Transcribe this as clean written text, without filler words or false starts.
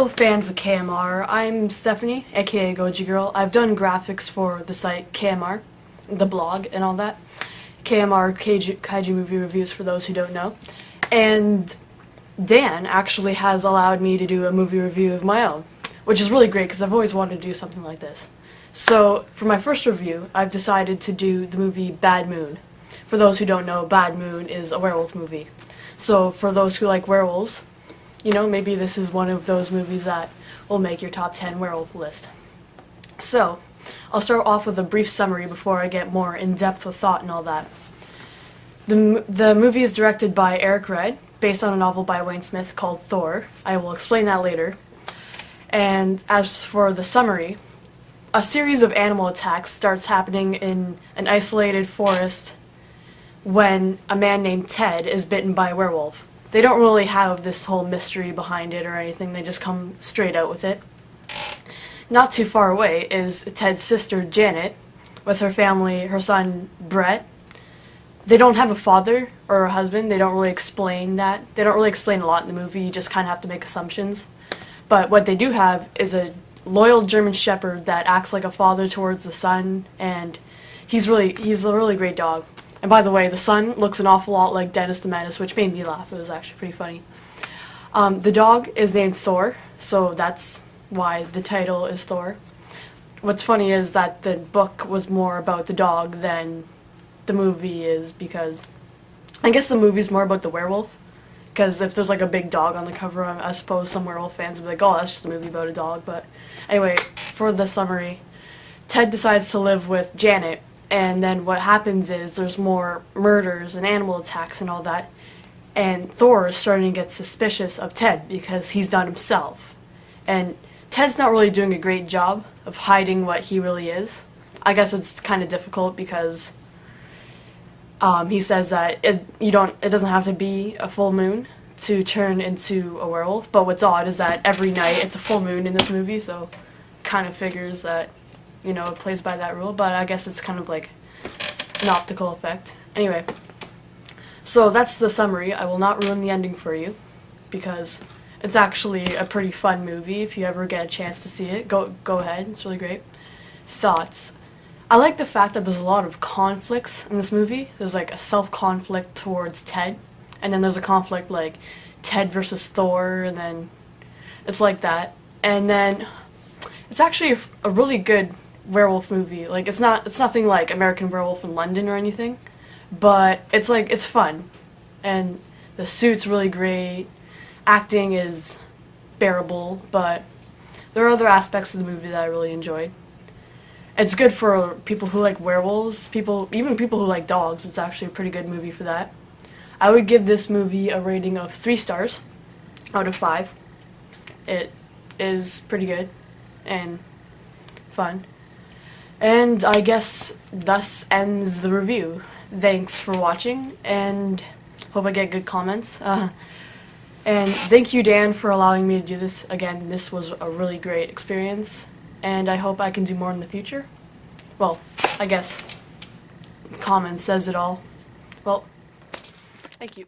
Hello fans of KMR, I'm Stephanie, aka Goji Girl. I've done graphics for the site KMR, the blog and all that. KMR, Kaiju Movie Reviews for those who don't know. And Dan actually has allowed me to do a movie review of my own, which is really great because I've always wanted to do something like this. So, for my first review, I've decided to do the movie Bad Moon. For those who don't know, Bad Moon is a werewolf movie. So, for those who like werewolves, you know, maybe this is one of those movies that will make your top 10 werewolf list. So, I'll start off with a brief summary before I get more in-depth with thought and all that. The movie is directed by Eric Red, based on a novel by Wayne Smith called Thor. I will explain that later. And as for the summary, a series of animal attacks starts happening in an isolated forest when a man named Ted is bitten by a werewolf. They don't really have this whole mystery behind it or anything, they just come straight out with it. Not too far away is Ted's sister Janet with her family, her son Brett. They don't have a father or a husband, they don't really explain that. They don't really explain a lot in the movie, you just kind of have to make assumptions. But what they do have is a loyal German Shepherd that acts like a father towards the son, and he's a really great dog. And by the way, the son looks an awful lot like Dennis the Menace, which made me laugh. It was actually pretty funny. The dog is named Thor, so that's why the title is Thor. What's funny is that the book was more about the dog than the movie is, because I guess the movie's more about the werewolf. Because if there's like a big dog on the cover, I suppose some werewolf fans would be like, oh, that's just a movie about a dog. But anyway, for the summary, Ted decides to live with Janet. And then what happens is there's more murders and animal attacks and all that. And Thor is starting to get suspicious of Ted because he's done himself. And Ted's not really doing a great job of hiding what he really is. I guess it's kind of difficult because he says that it doesn't have to be a full moon to turn into a werewolf. But what's odd is that every night it's a full moon in this movie, so kind of figures that, you know, it plays by that rule, but I guess it's kind of like an optical effect. Anyway, so that's the summary. I will not ruin the ending for you, because it's actually a pretty fun movie. If you ever get a chance to see it, go ahead. It's really great. Thoughts. I like the fact that there's a lot of conflicts in this movie. There's like a self-conflict towards Ted, and then there's a conflict like Ted versus Thor, and then it's like that. And then it's actually a really good werewolf movie. Like it's nothing like American Werewolf in London or anything, but it's fun, and the suit's really great. Acting is bearable, but there are other aspects of the movie that I really enjoyed. It's good for people who like werewolves, even people who like dogs. It's actually a pretty good movie for that. I would give this movie a rating of 3 stars out of 5. It is pretty good and fun. And I guess thus ends the review. Thanks for watching, and hope I get good comments. And thank you, Dan, for allowing me to do this again. This was a really great experience, and I hope I can do more in the future. Well, I guess comments says it all. Well, thank you.